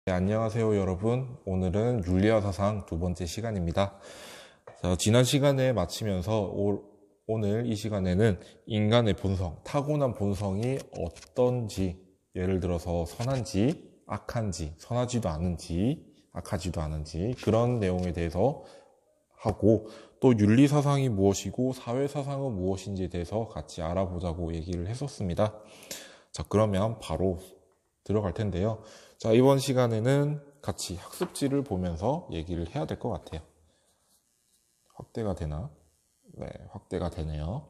네, 안녕하세요 여러분. 오늘은 윤리와 사상 두 번째 시간입니다. 자, 지난 시간에 마치면서 오늘 이 시간에는 인간의 본성, 타고난 본성이 어떤지, 예를 들어서 선한지 악한지, 선하지도 않은지 악하지도 않은지 그런 내용에 대해서 하고, 또 윤리사상이 무엇이고 사회사상은 무엇인지에 대해서 같이 알아보자고 얘기를 했었습니다. 자, 그러면 바로 들어갈 텐데요. 자, 이번 시간에는 같이 학습지를 보면서 얘기를 해야 될 것 같아요. 확대가 되나? 네, 확대가 되네요.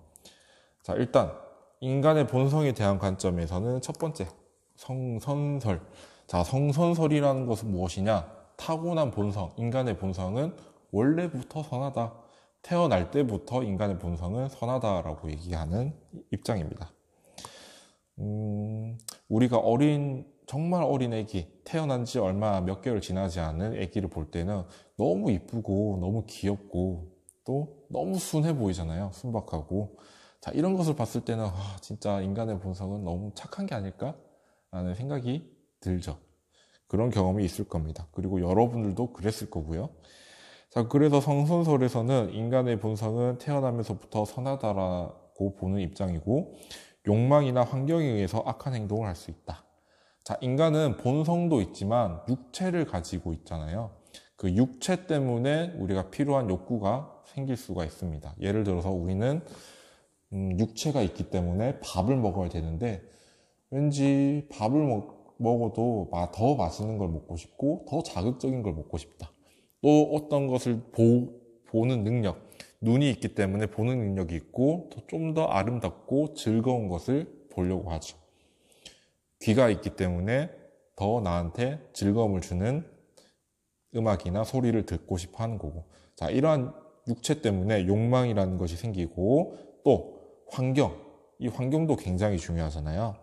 자, 일단 인간의 본성에 대한 관점에서는 첫 번째, 성선설. 자, 성선설이라는 것은 무엇이냐? 타고난 본성, 인간의 본성은 원래부터 선하다. 태어날 때부터 인간의 본성은 선하다라고 얘기하는 입장입니다. 우리가 정말 어린 애기, 태어난 지 얼마 몇 개월 지나지 않은 애기를 볼 때는 너무 이쁘고 너무 귀엽고 또 너무 순해 보이잖아요. 순박하고. 자, 이런 것을 봤을 때는 진짜 인간의 본성은 너무 착한 게 아닐까? 라는 생각이 들죠. 그런 경험이 있을 겁니다. 그리고 여러분들도 그랬을 거고요. 자, 그래서 성선설에서는 인간의 본성은 태어나면서부터 선하다라고 보는 입장이고, 욕망이나 환경에 의해서 악한 행동을 할 수 있다. 자, 인간은 본성도 있지만 육체를 가지고 있잖아요. 그 육체 때문에 우리가 필요한 욕구가 생길 수가 있습니다. 예를 들어서 우리는 육체가 있기 때문에 밥을 먹어야 되는데, 왠지 밥을 먹어도 더 맛있는 걸 먹고 싶고 더 자극적인 걸 먹고 싶다. 또 어떤 것을 보는 능력, 눈이 있기 때문에 보는 능력이 있고 좀 더 아름답고 즐거운 것을 보려고 하죠. 귀가 있기 때문에 더 나한테 즐거움을 주는 음악이나 소리를 듣고 싶어 하는 거고. 자, 이러한 육체 때문에 욕망이라는 것이 생기고, 또 환경, 이 환경도 굉장히 중요하잖아요.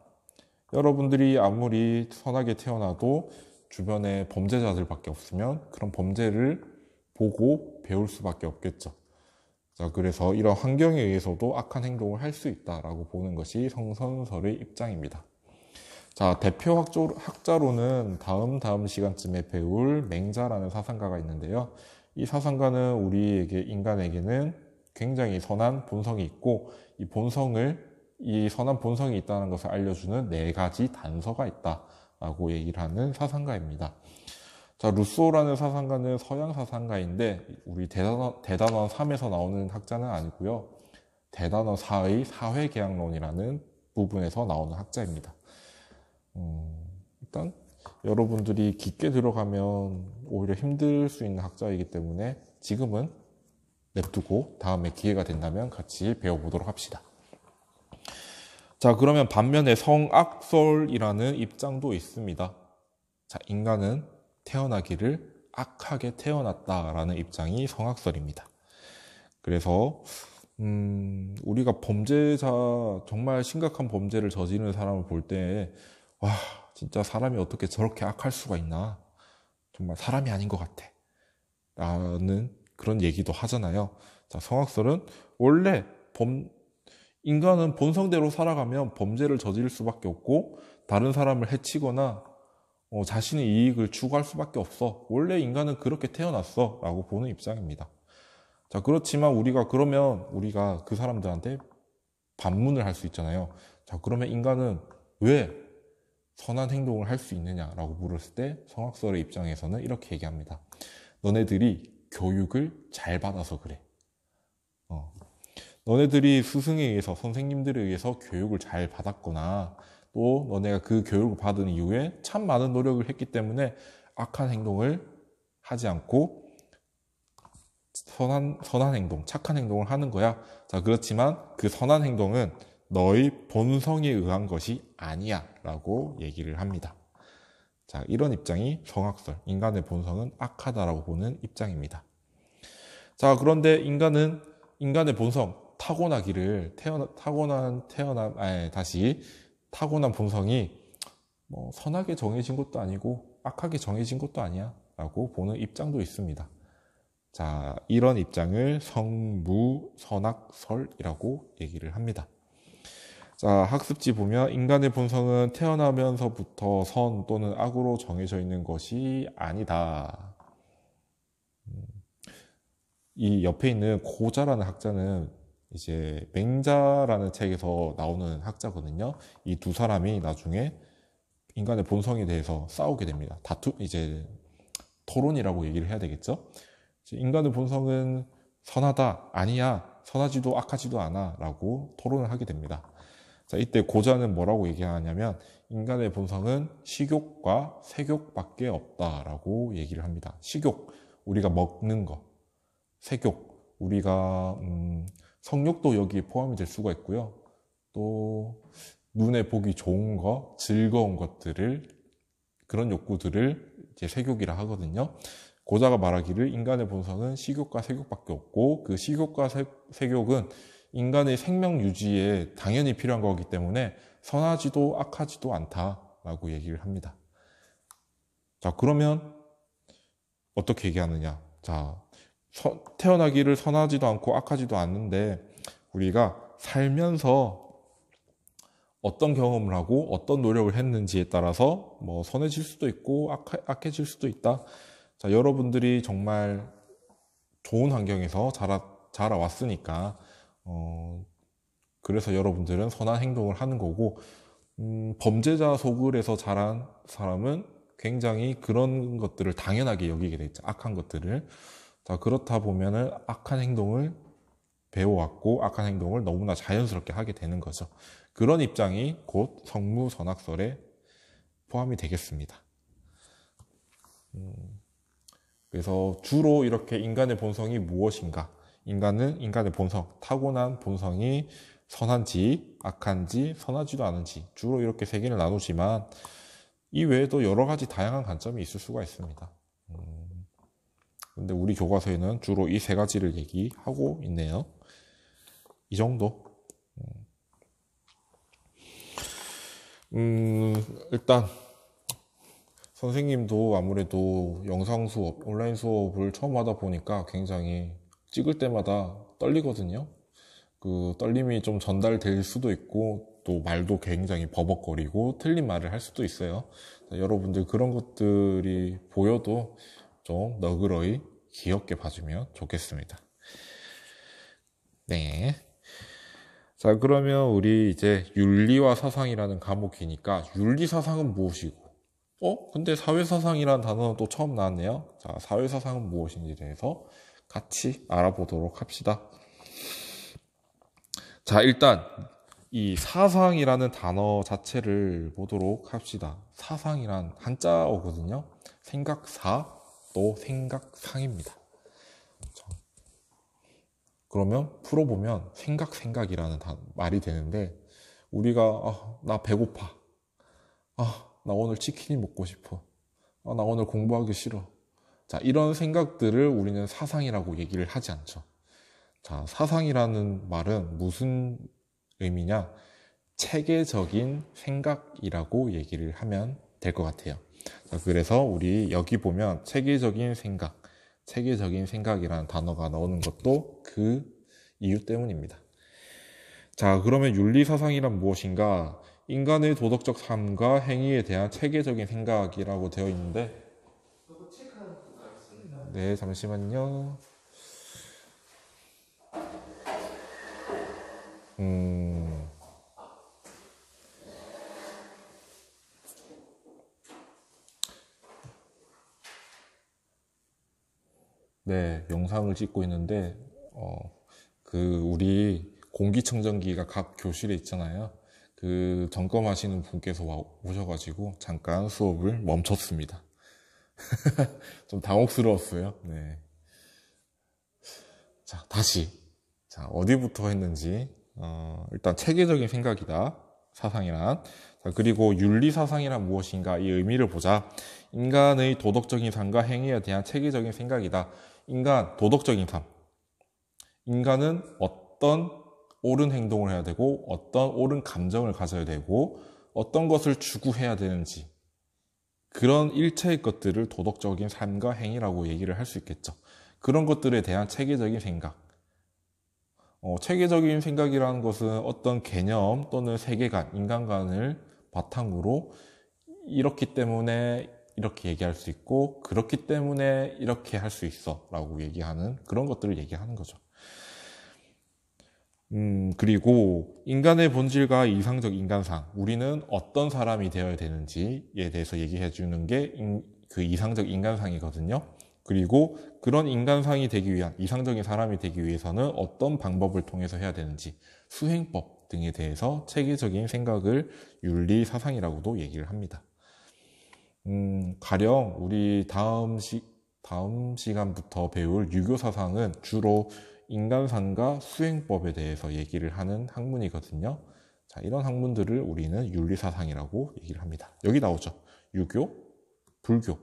여러분들이 아무리 선하게 태어나도 주변에 범죄자들밖에 없으면 그런 범죄를 보고 배울 수밖에 없겠죠. 자, 그래서 이런 환경에 의해서도 악한 행동을 할 수 있다라고 보는 것이 성선설의 입장입니다. 자, 대표 학자로는 다음 시간쯤에 배울 맹자라는 사상가가 있는데요. 이 사상가는 우리에게, 인간에게는 굉장히 선한 본성이 있고, 이 선한 본성이 있다는 것을 알려주는 4가지 단서가 있다라고 얘기를 하는 사상가입니다. 자, 루소라는 사상가는 서양 사상가인데, 우리 대단원 3에서 나오는 학자는 아니고요. 대단원 4의 사회계약론이라는 부분에서 나오는 학자입니다. 일단 여러분들이 깊게 들어가면 오히려 힘들 수 있는 학자이기 때문에 지금은 냅두고 다음에 기회가 된다면 같이 배워보도록 합시다. 자, 그러면 반면에 성악설이라는 입장도 있습니다. 자, 인간은 태어나기를 악하게 태어났다라는 입장이 성악설입니다. 그래서 우리가 정말 심각한 범죄를 저지르는 사람을 볼 때, 와, 진짜 사람이 어떻게 저렇게 악할 수가 있나? 정말 사람이 아닌 것 같아. 라는 그런 얘기도 하잖아요. 자, 성악설은 원래 인간은 본성대로 살아가면 범죄를 저지를 수밖에 없고, 다른 사람을 해치거나 자신의 이익을 추구할 수밖에 없어. 원래 인간은 그렇게 태어났어. 라고 보는 입장입니다. 자, 그렇지만 우리가 그 사람들한테 반문을 할 수 있잖아요. 자, 그러면 인간은 왜 선한 행동을 할 수 있느냐라고 물었을 때 성악설의 입장에서는 이렇게 얘기합니다. 너네들이 교육을 잘 받아서 그래. 너네들이 스승에 의해서, 선생님들에 의해서 교육을 잘 받았거나, 또 너네가 그 교육을 받은 이후에 참 많은 노력을 했기 때문에 악한 행동을 하지 않고 선한 행동, 착한 행동을 하는 거야. 자, 그렇지만 그 선한 행동은 너의 본성에 의한 것이 아니야 라고 얘기를 합니다. 자, 이런 입장이 성악설, 인간의 본성은 악하다라고 보는 입장입니다. 자, 그런데 인간의 본성, 타고난 본성이 선하게 정해진 것도 아니고 악하게 정해진 것도 아니야 라고 보는 입장도 있습니다. 자, 이런 입장을 성무선악설이라고 얘기를 합니다. 자, 학습지 보면 인간의 본성은 태어나면서부터 선 또는 악으로 정해져 있는 것이 아니다. 이 옆에 있는 고자라는 학자는 이제 맹자라는 책에서 나오는 학자거든요. 이 두 사람이 나중에 인간의 본성에 대해서 싸우게 됩니다. 이제 토론이라고 얘기를 해야 되겠죠? 인간의 본성은 선하다, 아니야, 선하지도 악하지도 않아 라고 토론을 하게 됩니다. 자, 이때 고자는 뭐라고 얘기하냐면 인간의 본성은 식욕과 색욕밖에 없다라고 얘기를 합니다. 식욕, 우리가 먹는 거. 색욕, 우리가 성욕도 여기에 포함이 될 수가 있고요. 또 눈에 보기 좋은 거, 즐거운 것들을, 그런 욕구들을 이제 색욕이라 하거든요. 고자가 말하기를 인간의 본성은 식욕과 색욕밖에 없고 그 식욕과 색욕은 인간의 생명 유지에 당연히 필요한 거기 때문에 선하지도 악하지도 않다라고 얘기를 합니다. 자, 그러면 어떻게 얘기하느냐? 자, 태어나기를 선하지도 않고 악하지도 않는데 우리가 살면서 어떤 경험을 하고 어떤 노력을 했는지에 따라서 뭐 선해질 수도 있고 악해질 수도 있다. 자, 여러분들이 정말 좋은 환경에서 자라왔으니까 그래서 여러분들은 선한 행동을 하는 거고 범죄자 속을에서 자란 사람은 굉장히 그런 것들을 당연하게 여기게 되죠. 악한 것들을. 자, 그렇다 보면은 악한 행동을 배워왔고 악한 행동을 너무나 자연스럽게 하게 되는 거죠. 그런 입장이 곧 성무선악설에 포함이 되겠습니다. 그래서 주로 이렇게 인간의 본성이 무엇인가? 인간의 본성, 타고난 본성이 선한지 악한지 선하지도 않은지 주로 이렇게 세 개를 나누지만 이 외에도 여러 가지 다양한 관점이 있을 수가 있습니다. 근데 우리 교과서에는 주로 이 세 가지를 얘기하고 있네요. 이 정도. 일단 선생님도 아무래도 영상 수업, 온라인 수업을 처음 하다 보니까 굉장히 찍을 때마다 떨리거든요. 그 떨림이 좀 전달될 수도 있고 또 말도 굉장히 버벅거리고 틀린 말을 할 수도 있어요. 여러분들 그런 것들이 보여도 좀 너그러이 귀엽게 봐주면 좋겠습니다. 네. 자, 그러면 우리 이제 윤리와 사상이라는 과목이니까 윤리사상은 무엇이고 근데 사회사상이라는 단어는 또 처음 나왔네요. 자, 사회사상은 무엇인지에 대해서 같이 알아보도록 합시다. 자, 일단 이 사상이라는 단어 자체를 보도록 합시다. 사상이란 한자어거든요. 생각사, 또 생각상입니다. 자, 그러면 풀어보면 생각이라는 말이 되는데 우리가 나 배고파. 나 오늘 치킨이 먹고 싶어. 나 오늘 공부하기 싫어. 자, 이런 생각들을 우리는 사상이라고 얘기를 하지 않죠. 자, 사상이라는 말은 무슨 의미냐? 체계적인 생각이라고 얘기를 하면 될 것 같아요. 자, 그래서 우리 여기 보면 체계적인 생각이라는 단어가 나오는 것도 그 이유 때문입니다. 자, 그러면 윤리사상이란 무엇인가? 인간의 도덕적 삶과 행위에 대한 체계적인 생각이라고 되어 있는데 네, 잠시만요. 네, 영상을 찍고 있는데 우리 공기청정기가 각 교실에 있잖아요. 그 점검하시는 분께서 오셔가지고 잠깐 수업을 멈췄습니다. 좀 당혹스러웠어요. 네. 자, 다시. 자, 어디부터 했는지. 일단 체계적인 생각이다. 사상이란. 자, 그리고 윤리사상이란 무엇인가? 이 의미를 보자. 인간의 도덕적인 삶과 행위에 대한 체계적인 생각이다. 인간, 도덕적인 삶. 인간은 어떤 옳은 행동을 해야 되고, 어떤 옳은 감정을 가져야 되고, 어떤 것을 추구해야 되는지. 그런 일체의 것들을 도덕적인 삶과 행위라고 얘기를 할 수 있겠죠. 그런 것들에 대한 체계적인 생각. 체계적인 생각이라는 것은 어떤 개념 또는 세계관, 인간관을 바탕으로 이렇기 때문에 이렇게 얘기할 수 있고 그렇기 때문에 이렇게 할 수 있어 라고 얘기하는 그런 것들을 얘기하는 거죠. 그리고 인간의 본질과 이상적 인간상, 우리는 어떤 사람이 되어야 되는지에 대해서 얘기해 주는 게 그 이상적 인간상이거든요. 그리고 그런 인간상이 되기 위한, 이상적인 사람이 되기 위해서는 어떤 방법을 통해서 해야 되는지, 수행법 등에 대해서 체계적인 생각을 윤리사상이라고도 얘기를 합니다. 가령 우리 다음 시간부터 배울 유교사상은 주로 인간상과 수행법에 대해서 얘기를 하는 학문이거든요. 자, 이런 학문들을 우리는 윤리사상이라고 얘기를 합니다. 여기 나오죠. 유교, 불교,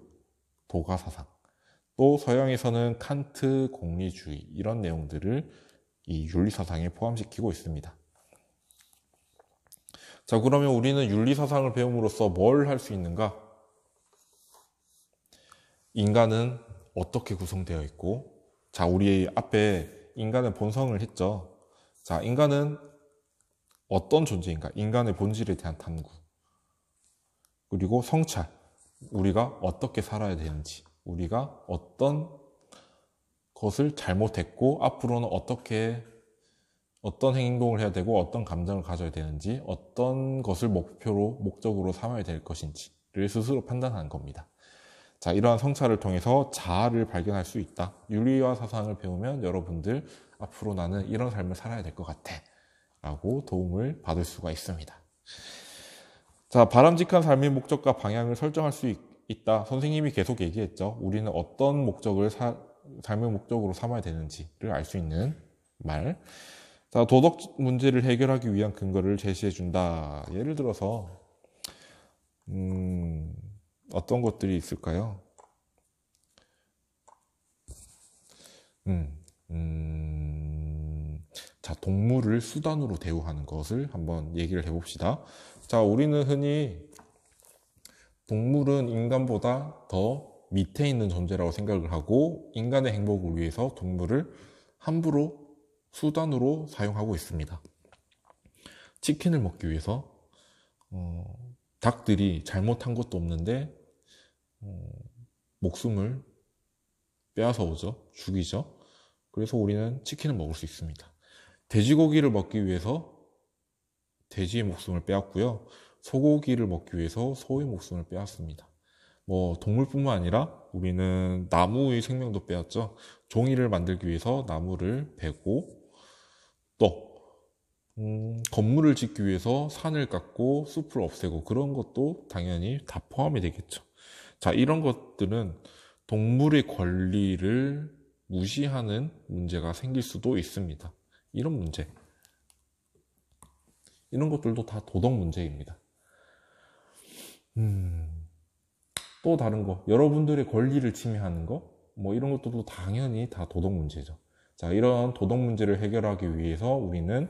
도가사상. 또 서양에서는 칸트 공리주의 이런 내용들을 이 윤리사상에 포함시키고 있습니다. 자, 그러면 우리는 윤리사상을 배움으로써 뭘 할 수 있는가? 인간은 어떻게 구성되어 있고, 자, 우리 앞에 인간의 본성을 했죠. 자, 인간은 어떤 존재인가? 인간의 본질에 대한 탐구. 그리고 성찰. 우리가 어떻게 살아야 되는지, 우리가 어떤 것을 잘못했고 앞으로는 어떤 행동을 해야 되고 어떤 감정을 가져야 되는지, 어떤 것을 목적으로 삼아야 될 것인지를 스스로 판단하는 겁니다. 자, 이러한 성찰을 통해서 자아를 발견할 수 있다. 윤리와 사상을 배우면 여러분들 앞으로 나는 이런 삶을 살아야 될 것 같아 라고 도움을 받을 수가 있습니다. 자, 바람직한 삶의 목적과 방향을 설정할 수 있다. 선생님이 계속 얘기했죠. 우리는 어떤 목적을 삶의 목적으로 삼아야 되는지를 알 수 있는 말. 자, 도덕 문제를 해결하기 위한 근거를 제시해 준다. 예를 들어서 어떤 것들이 있을까요? 자, 동물을 수단으로 대우하는 것을 한번 얘기를 해봅시다. 자, 우리는 흔히 동물은 인간보다 더 밑에 있는 존재라고 생각을 하고 인간의 행복을 위해서 동물을 함부로 수단으로 사용하고 있습니다. 치킨을 먹기 위해서 닭들이 잘못한 것도 없는데 목숨을 빼앗아 오죠. 죽이죠. 그래서 우리는 치킨을 먹을 수 있습니다. 돼지고기를 먹기 위해서 돼지의 목숨을 빼앗고요. 소고기를 먹기 위해서 소의 목숨을 빼앗습니다. 동물뿐만 아니라 우리는 나무의 생명도 빼앗죠. 종이를 만들기 위해서 나무를 베고, 또 건물을 짓기 위해서 산을 깎고 숲을 없애고, 그런 것도 당연히 다 포함이 되겠죠. 자, 이런 것들은 동물의 권리를 무시하는 문제가 생길 수도 있습니다. 이런 문제, 이런 것들도 다 도덕 문제입니다. 또 다른 거, 여러분들의 권리를 침해하는 거, 이런 것들도 당연히 다 도덕 문제죠. 자, 이런 도덕 문제를 해결하기 위해서는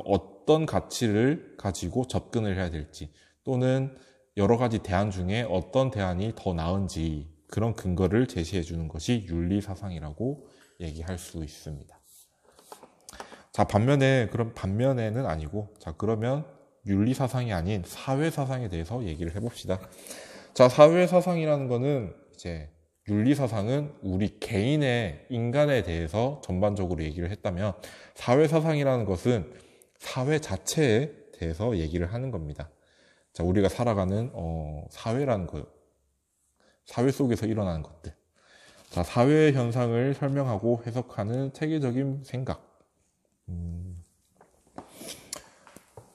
어떤 가치를 가지고 접근을 해야 될지, 또는 여러 가지 대안 중에 어떤 대안이 더 나은지, 그런 근거를 제시해 주는 것이 윤리사상이라고 얘기할 수 있습니다. 자, 반면에는 아니고, 자, 그러면 윤리사상이 아닌 사회사상에 대해서 얘기를 해봅시다. 자, 사회사상이라는 거는 이제 윤리사상은 우리 개인의 인간에 대해서 전반적으로 얘기를 했다면, 사회사상이라는 것은 사회 자체에 대해서 얘기를 하는 겁니다. 자, 우리가 살아가는 사회라는 거, 사회 속에서 일어나는 것들. 자, 사회 현상을 설명하고 해석하는 체계적인 생각.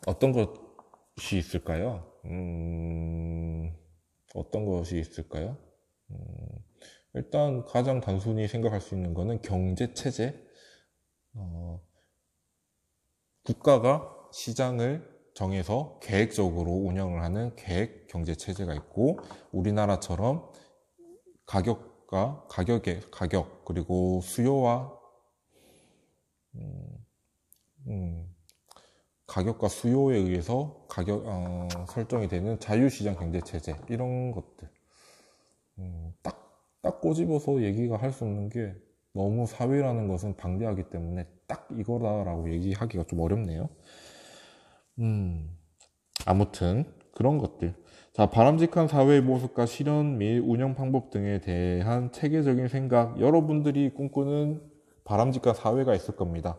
어떤 것이 있을까요? 어떤 것이 있을까요? 일단 가장 단순히 생각할 수 있는 거는 경제체제. 국가가 시장을 정해서 계획적으로 운영을 하는 계획 경제체제가 있고, 우리나라처럼 가격, 그리고 수요와 가격과 수요에 의해서 설정이 되는 자유시장 경제체제, 이런 것들. 딱 꼬집어서 얘기가 할 수 없는 게 너무 사회라는 것은 방대하기 때문에 딱 이거다라고 얘기하기가 좀 어렵네요. 아무튼 그런 것들. 자, 바람직한 사회의 모습과 실현 및 운영 방법 등에 대한 체계적인 생각. 여러분들이 꿈꾸는 바람직한 사회가 있을 겁니다.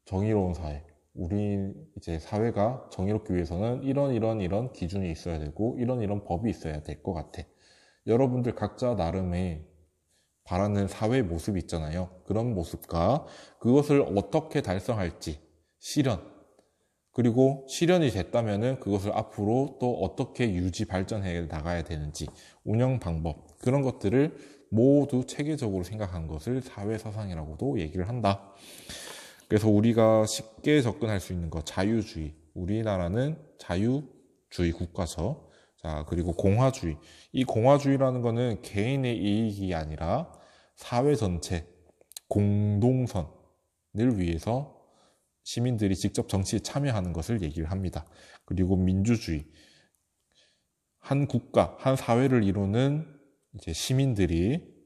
정의로운 사회. 우리 이제 사회가 정의롭기 위해서는 이런 기준이 있어야 되고 이런 법이 있어야 될 것 같아. 여러분들 각자 나름의 바라는 사회의 모습이 있잖아요. 그런 모습과 그것을 어떻게 달성할지 실현, 그리고 실현이 됐다면은 그것을 앞으로 또 어떻게 유지 발전해 나가야 되는지 운영 방법, 그런 것들을 모두 체계적으로 생각한 것을 사회사상이라고도 얘기를 한다. 그래서 우리가 쉽게 접근할 수 있는 것, 자유주의. 우리나라는 자유주의 국가죠. 자, 그리고 공화주의. 이 공화주의라는 거는 개인의 이익이 아니라 사회 전체 공동선을 위해서 시민들이 직접 정치에 참여하는 것을 얘기를 합니다. 그리고 민주주의. 한 국가, 한 사회를 이루는 이제 시민들이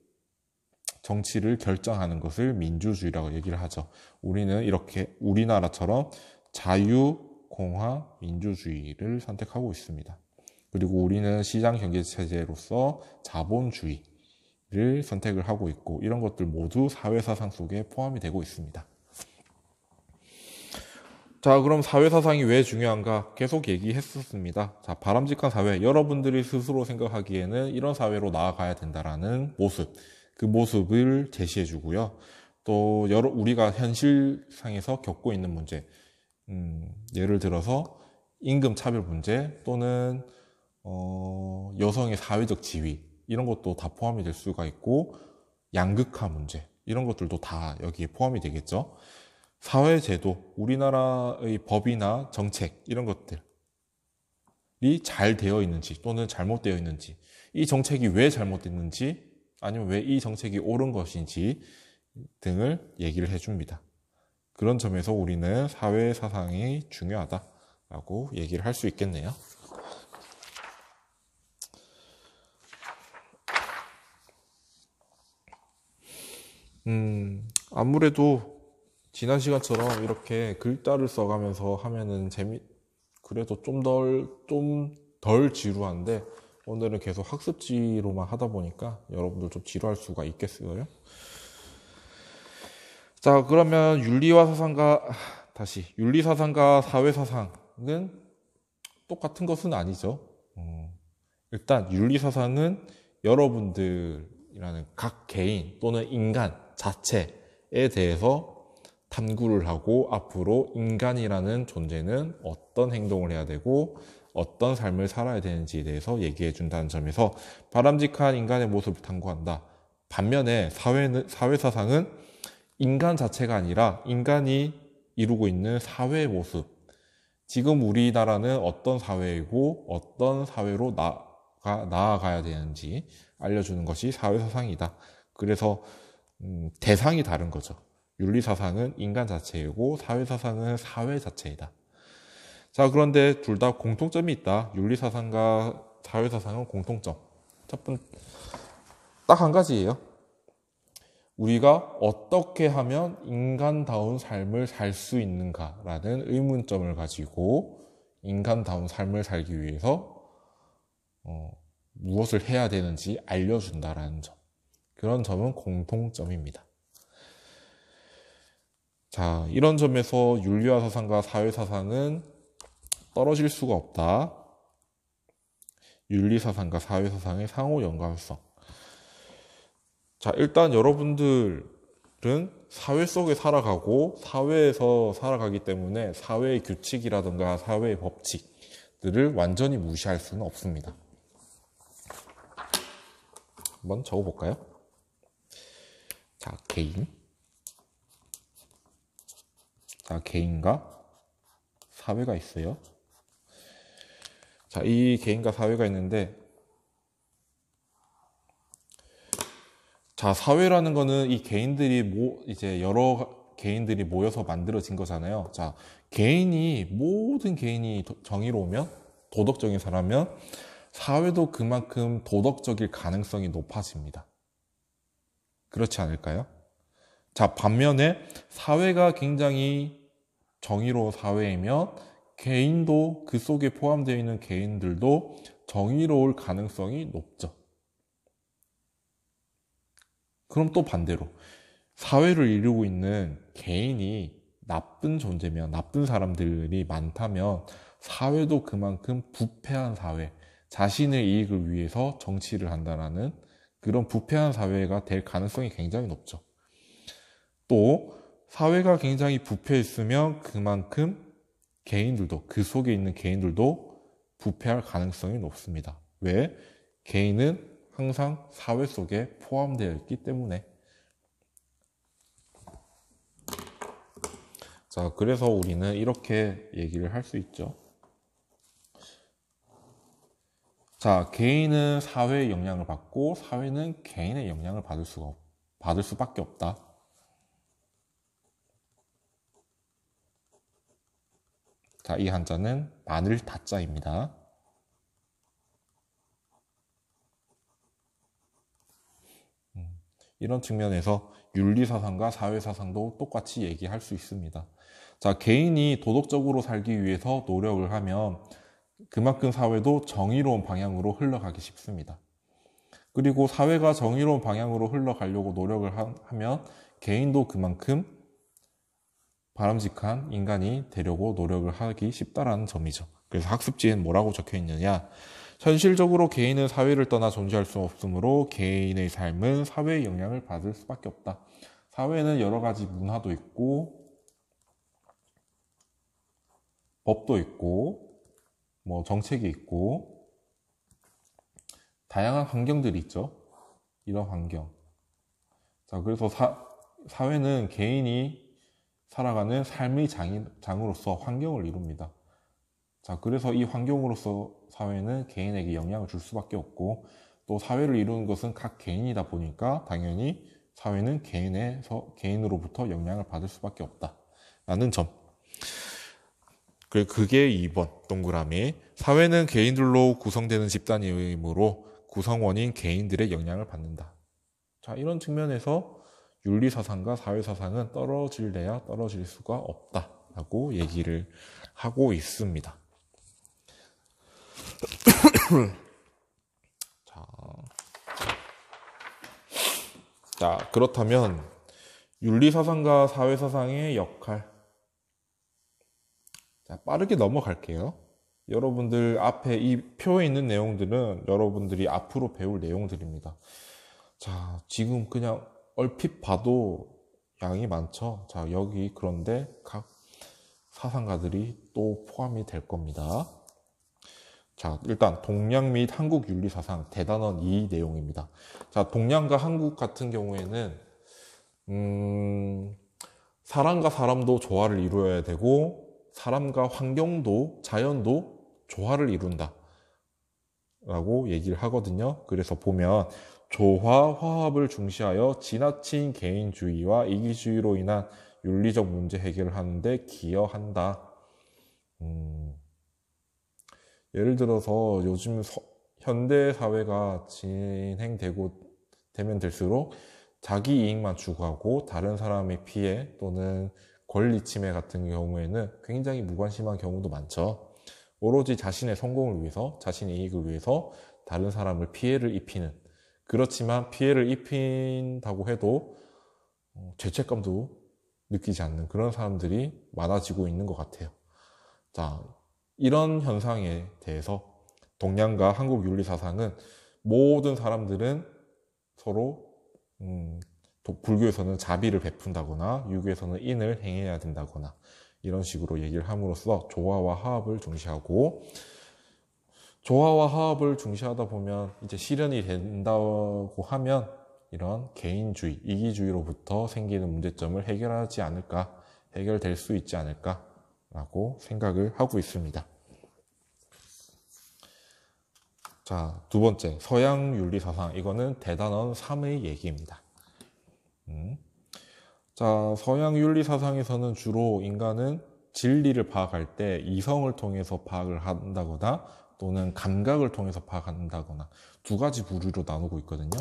정치를 결정하는 것을 민주주의라고 얘기를 하죠. 우리는 이렇게 우리나라처럼 자유, 공화, 민주주의를 선택하고 있습니다. 그리고 우리는 시장 경제 체제로서 자본주의를 선택을 하고 있고, 이런 것들 모두 사회사상 속에 포함이 되고 있습니다. 자, 그럼 사회사상이 왜 중요한가? 계속 얘기했었습니다. 자, 바람직한 사회. 여러분들이 스스로 생각하기에는 이런 사회로 나아가야 된다라는 모습. 그 모습을 제시해 주고요. 또 우리가 현실상에서 겪고 있는 문제. 예를 들어서 임금 차별 문제 또는 여성의 사회적 지위. 이런 것도 다 포함이 될 수가 있고, 양극화 문제. 이런 것들도 다 여기에 포함이 되겠죠. 사회제도, 우리나라의 법이나 정책, 이런 것들이 잘 되어 있는지 또는 잘못되어 있는지, 이 정책이 왜 잘못됐는지 아니면 왜 이 정책이 옳은 것인지 등을 얘기를 해줍니다. 그런 점에서 우리는 사회사상이 중요하다라고 얘기를 할 수 있겠네요. 아무래도 지난 시간처럼 이렇게 글자를 써가면서 하면은 그래도 좀 덜 지루한데, 오늘은 계속 학습지로만 하다 보니까 여러분들 좀 지루할 수가 있겠어요. 자, 그러면 윤리사상과 사회사상은 똑같은 것은 아니죠. 일단 윤리사상은 여러분들이라는 각 개인 또는 인간 자체에 대해서 탐구를 하고, 앞으로 인간이라는 존재는 어떤 행동을 해야 되고 어떤 삶을 살아야 되는지에 대해서 얘기해 준다는 점에서 바람직한 인간의 모습을 탐구한다. 반면에 사회사상은 인간 자체가 아니라 인간이 이루고 있는 사회의 모습, 지금 우리나라는 어떤 사회이고 어떤 사회로 나아가야 되는지 알려주는 것이 사회사상이다. 그래서 대상이 다른 거죠. 윤리사상은 인간 자체이고 사회사상은 사회 자체이다. 자, 그런데 둘 다 공통점이 있다. 윤리사상과 사회사상은 공통점. 딱 한 가지예요. 우리가 어떻게 하면 인간다운 삶을 살 수 있는가라는 의문점을 가지고 인간다운 삶을 살기 위해서 무엇을 해야 되는지 알려준다라는 점. 그런 점은 공통점입니다. 자, 이런 점에서 윤리화 사상과 사회사상은 떨어질 수가 없다. 윤리사상과 사회사상의 상호 연관성. 자, 일단 여러분들은 사회 속에 살아가고 사회에서 살아가기 때문에 사회의 규칙이라든가 사회의 법칙들을 완전히 무시할 수는 없습니다. 한번 적어볼까요? 자, 개인과 사회가 있어요. 자, 이 개인과 사회가 있는데, 자, 사회라는 거는 이 이제 여러 개인들이 모여서 만들어진 거잖아요. 자, 모든 개인이 정의로우면, 도덕적인 사람이면, 사회도 그만큼 도덕적일 가능성이 높아집니다. 그렇지 않을까요? 자, 반면에 사회가 굉장히 정의로운 사회이면 개인도, 그 속에 포함되어 있는 개인들도 정의로울 가능성이 높죠. 그럼 또 반대로 사회를 이루고 있는 개인이 나쁜 존재면, 나쁜 사람들이 많다면 사회도 그만큼 부패한 사회, 자신의 이익을 위해서 정치를 한다는 그런 부패한 사회가 될 가능성이 굉장히 높죠. 또 사회가 굉장히 부패했으면 그만큼 개인들도, 그 속에 있는 개인들도 부패할 가능성이 높습니다. 왜? 개인은 항상 사회 속에 포함되어 있기 때문에. 자, 그래서 우리는 이렇게 얘기를 할 수 있죠. 자, 개인은 사회의 영향을 받고 사회는 개인의 영향을 받을 수밖에 없다. 자, 이 한자는 마늘 다자입니다. 이런 측면에서 윤리사상과 사회사상도 똑같이 얘기할 수 있습니다. 자, 개인이 도덕적으로 살기 위해서 노력을 하면 그만큼 사회도 정의로운 방향으로 흘러가기 쉽습니다. 그리고 사회가 정의로운 방향으로 흘러가려고 노력을 하면 개인도 그만큼 바람직한 인간이 되려고 노력을 하기 쉽다라는 점이죠. 그래서 학습지엔 뭐라고 적혀 있느냐? 현실적으로 개인은 사회를 떠나 존재할 수 없으므로 개인의 삶은 사회의 영향을 받을 수밖에 없다. 사회는 여러 가지 문화도 있고 법도 있고 뭐 정책이 있고 다양한 환경들이 있죠. 이런 환경. 자, 그래서 사회는 개인이 살아가는 삶의 장으로서 환경을 이룹니다. 자, 그래서 이 환경으로서 사회는 개인에게 영향을 줄 수밖에 없고 또 사회를 이루는 것은 각 개인이다 보니까 당연히 사회는 개인으로부터 영향을 받을 수밖에 없다라는 점. 그게 2번 동그라미. 사회는 개인들로 구성되는 집단이므로 구성원인 개인들의 영향을 받는다. 자, 이런 측면에서 윤리사상과 사회사상은 떨어질래야 떨어질 수가 없다라고 얘기를 하고 있습니다. 자, 그렇다면 윤리사상과 사회사상의 역할. 자, 빠르게 넘어갈게요. 여러분들 앞에 이 표에 있는 내용들은 여러분들이 앞으로 배울 내용들입니다. 자, 지금 그냥 얼핏 봐도 양이 많죠. 자, 여기 그런데 각 사상가들이 또 포함이 될 겁니다. 자, 일단 동양 및 한국 윤리사상 대단원 2 내용입니다. 자, 동양과 한국 같은 경우에는 사람과 사람도 조화를 이루어야 되고 사람과 환경도 자연도 조화를 이룬다 라고 얘기를 하거든요. 그래서 보면 조화, 화합을 중시하여 지나친 개인주의와 이기주의로 인한 윤리적 문제 해결을 하는데 기여한다. 예를 들어서 요즘 현대 사회가 되면 될수록 자기 이익만 추구하고 다른 사람의 피해 또는 권리 침해 같은 경우에는 굉장히 무관심한 경우도 많죠. 오로지 자신의 성공을 위해서, 자신의 이익을 위해서 다른 사람을 피해를 입히는, 그렇지만 피해를 입힌다고 해도 죄책감도 느끼지 않는 그런 사람들이 많아지고 있는 것 같아요. 자, 이런 현상에 대해서 동양과 한국 윤리사상은 모든 사람들은 서로 불교에서는 자비를 베푼다거나 유교에서는 인을 행해야 된다거나 이런 식으로 얘기를 함으로써 조화와 화합을 중시하고, 조화와 화합을 중시하다 보면 이제 실현이 된다고 하면 이런 개인주의, 이기주의로부터 생기는 문제점을 해결될 수 있지 않을까라고 생각을 하고 있습니다. 자, 두 번째, 서양 윤리사상. 이거는 대단원 3의 얘기입니다. 자, 서양 윤리사상에서는 주로 인간은 진리를 파악할 때 이성을 통해서 파악을 한다거나 또는 감각을 통해서 파악한다거나 두 가지 부류로 나누고 있거든요.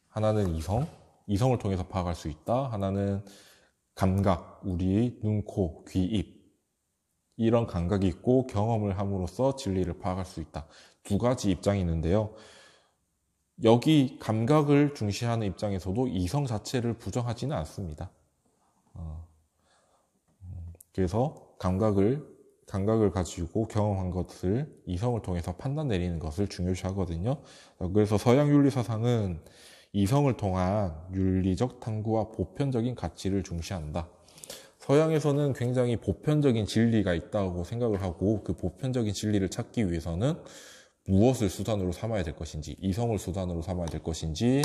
하나는 이성, 이성을 통해서 파악할 수 있다. 하나는 감각, 우리의 눈, 코, 귀, 입. 이런 감각이 있고 경험을 함으로써 진리를 파악할 수 있다. 두 가지 입장이 있는데요. 여기 감각을 중시하는 입장에서도 이성 자체를 부정하지는 않습니다. 그래서 감각을 가지고 경험한 것을 이성을 통해서 판단 내리는 것을 중요시하거든요. 그래서 서양 윤리 사상은 이성을 통한 윤리적 탐구와 보편적인 가치를 중시한다. 서양에서는 굉장히 보편적인 진리가 있다고 생각을 하고 그 보편적인 진리를 찾기 위해서는 무엇을 수단으로 삼아야 될 것인지, 이성을 수단으로 삼아야 될 것인지,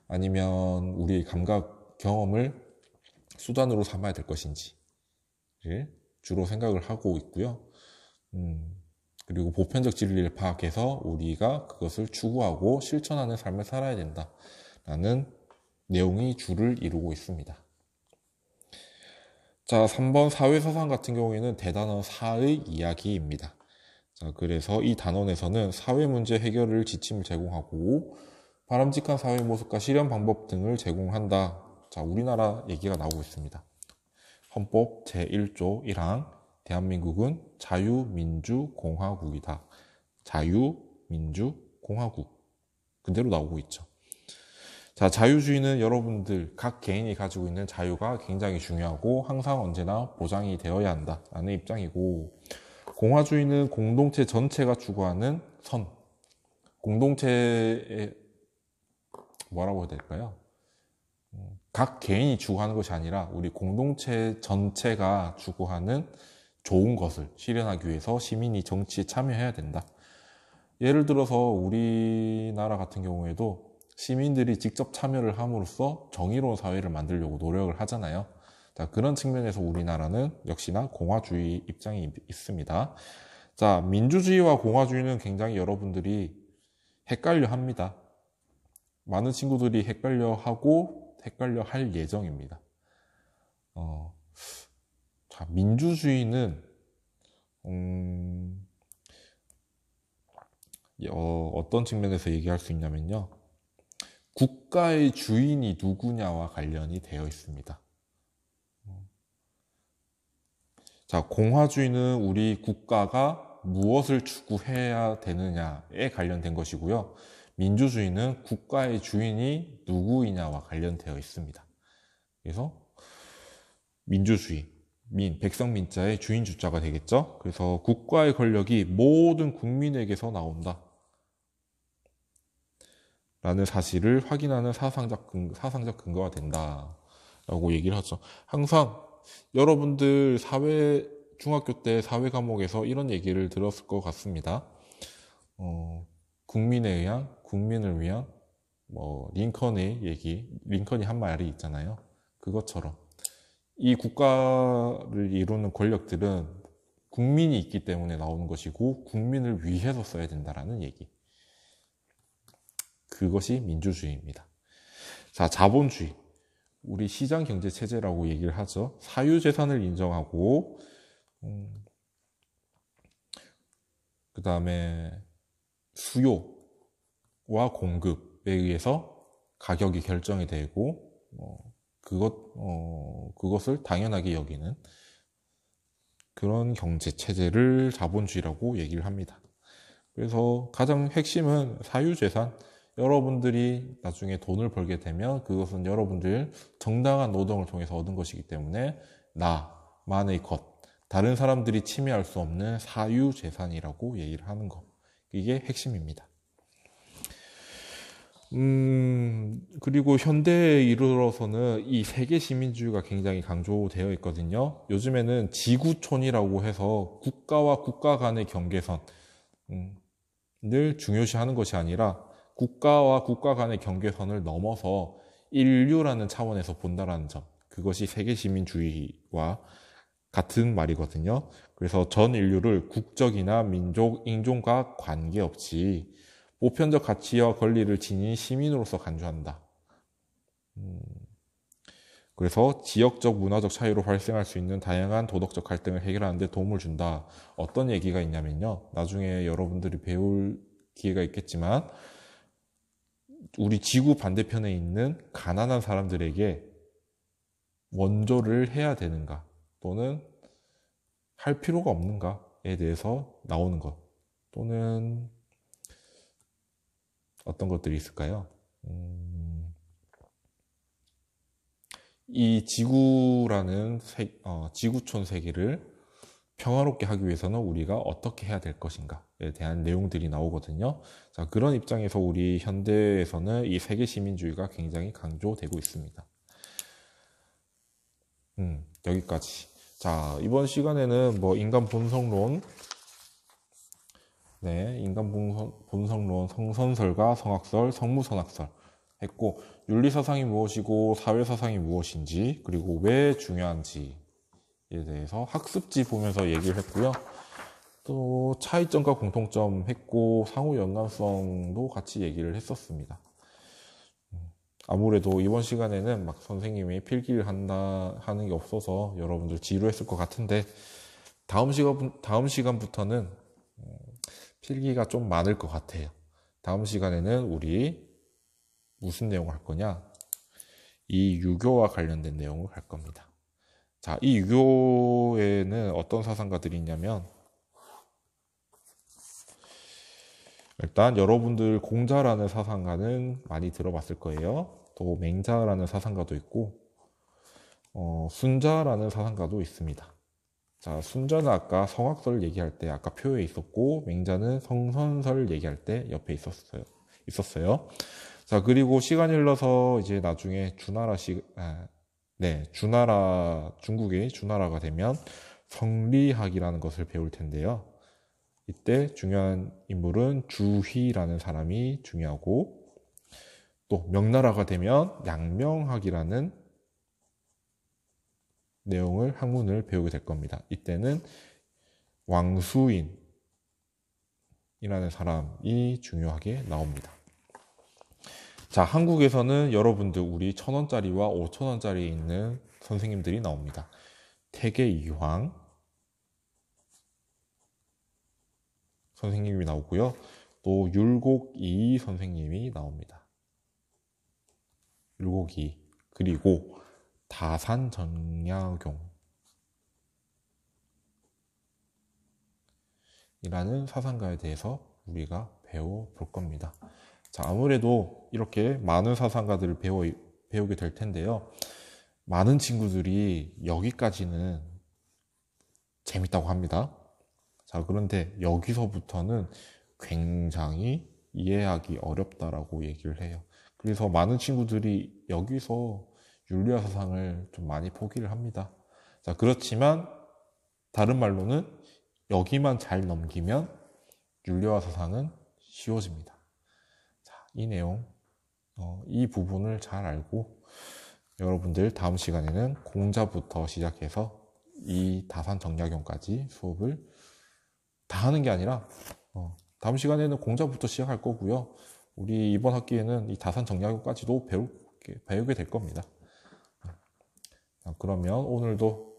아니면 우리의 감각, 경험을 수단으로 삼아야 될 것인지를 주로 생각을 하고 있고요. 그리고 보편적 진리를 파악해서 우리가 그것을 추구하고 실천하는 삶을 살아야 된다라는 내용이 주를 이루고 있습니다. 자, 3번 사회사상 같은 경우에는 대단원 사의 이야기입니다. 자, 그래서 이 단원에서는 사회 문제 해결을 지침을 제공하고 바람직한 사회 모습과 실현 방법 등을 제공한다. 자, 우리나라 얘기가 나오고 있습니다. 헌법 제1조 1항 대한민국은 자유민주공화국이다. 자유민주공화국 그대로 나오고 있죠. 자, 자유주의는 여러분들 각 개인이 가지고 있는 자유가 굉장히 중요하고 항상 언제나 보장이 되어야 한다라는 입장이고, 공화주의는 공동체 전체가 추구하는 선, 공동체에 뭐라고 해야 될까요? 각 개인이 추구하는 것이 아니라 우리 공동체 전체가 추구하는 좋은 것을 실현하기 위해서 시민이 정치에 참여해야 된다. 예를 들어서 우리나라 같은 경우에도 시민들이 직접 참여를 함으로써 정의로운 사회를 만들려고 노력을 하잖아요. 자, 그런 측면에서 우리나라는 역시나 공화주의 입장이 있습니다. 자, 민주주의와 공화주의는 굉장히 여러분들이 헷갈려 합니다. 많은 친구들이 헷갈려 할 예정입니다. 자, 민주주의는, 어떤 측면에서 얘기할 수 있냐면요. 국가의 주인이 누구냐와 관련이 되어 있습니다. 자, 공화주의는 우리 국가가 무엇을 추구해야 되느냐에 관련된 것이고요. 민주주의는 국가의 주인이 누구이냐와 관련되어 있습니다. 그래서 민주주의, 백성 민자의 주인 주자가 되겠죠. 그래서 국가의 권력이 모든 국민에게서 나온다 라는 사실을 확인하는 사상적 근거가 된다라고 얘기를 하죠. 항상 여러분들 중학교 때 사회 과목에서 이런 얘기를 들었을 것 같습니다. 국민에 의한, 국민을 위한, 링컨이 한 말이 있잖아요. 그것처럼 이 국가를 이루는 권력들은 국민이 있기 때문에 나오는 것이고 국민을 위해서 써야 된다라는 얘기. 그것이 민주주의입니다. 자, 자본주의. 우리 시장 경제 체제라고 얘기를 하죠. 사유재산을 인정하고, 그 다음에 수요와 공급에 의해서 가격이 결정이 되고, 그것을 당연하게 여기는 그런 경제 체제를 자본주의라고 얘기를 합니다. 그래서 가장 핵심은 사유재산. 여러분들이 나중에 돈을 벌게 되면 그것은 여러분들 정당한 노동을 통해서 얻은 것이기 때문에 나만의 것, 다른 사람들이 침해할 수 없는 사유재산이라고 얘기를 하는 것. 이게 핵심입니다. 그리고 현대에 이르러서는 이 세계 시민주의가 굉장히 강조되어 있거든요. 요즘에는 지구촌이라고 해서 국가와 국가 간의 경계선을 중요시하는 것이 아니라 국가와 국가 간의 경계선을 넘어서 인류라는 차원에서 본다라는 점, 그것이 세계시민주의와 같은 말이거든요. 그래서 전 인류를 국적이나 민족, 인종과 관계없이 보편적 가치와 권리를 지닌 시민으로서 간주한다. 그래서 지역적, 문화적 차이로 발생할 수 있는 다양한 도덕적 갈등을 해결하는 데 도움을 준다. 어떤 얘기가 있냐면요. 나중에 여러분들이 배울 기회가 있겠지만 우리 지구 반대편에 있는 가난한 사람들에게 원조를 해야 되는가 또는 할 필요가 없는가에 대해서 나오는 것 또는 어떤 것들이 있을까요? 이 지구라는 지구촌 세계를 평화롭게 하기 위해서는 우리가 어떻게 해야 될 것인가에 대한 내용들이 나오거든요. 자, 그런 입장에서 우리 현대에서는 이 세계 시민주의가 굉장히 강조되고 있습니다. 여기까지. 자, 이번 시간에는 뭐 인간 본성론, 인간 본성론, 성선설과 성학설, 성무선학설 했고, 윤리사상이 무엇이고 사회사상이 무엇인지, 그리고 왜 중요한지에 대해서 학습지 보면서 얘기를 했고요. 또 차이점과 공통점 했고 상호 연관성도 같이 얘기를 했었습니다. 아무래도 이번 시간에는 막 선생님이 필기를 하는 게 없어서 여러분들 지루했을 것 같은데 다음 시간부터는 필기가 좀 많을 것 같아요. 다음 시간에는 우리 무슨 내용을 할 거냐? 이 유교와 관련된 내용을 할 겁니다. 자, 이 유교에는 어떤 사상가들이 있냐면 일단 여러분들 공자라는 사상가는 많이 들어봤을 거예요. 또 맹자라는 사상가도 있고 순자라는 사상가도 있습니다. 자, 순자는 아까 성학설 얘기할 때 아까 표에 있었고 맹자는 성선설 얘기할 때 옆에 있었어요. 자, 그리고 시간이 흘러서 이제 나중에 중국의 주나라가 되면 성리학이라는 것을 배울 텐데요. 이때 중요한 인물은 주희라는 사람이 중요하고 또 명나라가 되면 양명학이라는 내용을 학문을 배우게 될 겁니다. 이때는 왕수인이라는 사람이 중요하게 나옵니다. 자, 한국에서는 여러분들 우리 1,000원짜리와 5,000원짜리에 있는 선생님들이 나옵니다. 태계이황 선생님이 나오고요. 또 율곡이 선생님이 나옵니다. 율곡이 그리고 다산정약용 이라는 사상가에 대해서 우리가 배워볼 겁니다. 자, 아무래도 이렇게 많은 사상가들을 배우게 될 텐데요. 많은 친구들이 여기까지는 재밌다고 합니다. 자, 그런데 여기서부터는 굉장히 이해하기 어렵다라고 얘기를 해요. 그래서 많은 친구들이 여기서 윤리와 사상을 좀 많이 포기를 합니다. 자, 그렇지만 다른 말로는 여기만 잘 넘기면 윤리와 사상은 쉬워집니다. 자, 이 내용, 이 부분을 잘 알고 여러분들 다음 시간에는 공자부터 시작해서 이 다산정약용까지 수업을 다 하는 게 아니라 다음 시간에는 공자부터 시작할 거고요. 우리 이번 학기에는 이 다산정약용까지도 배우게 될 겁니다. 그러면 오늘도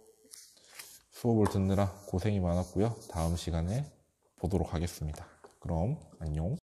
수업을 듣느라 고생이 많았고요. 다음 시간에 보도록 하겠습니다. 그럼 안녕.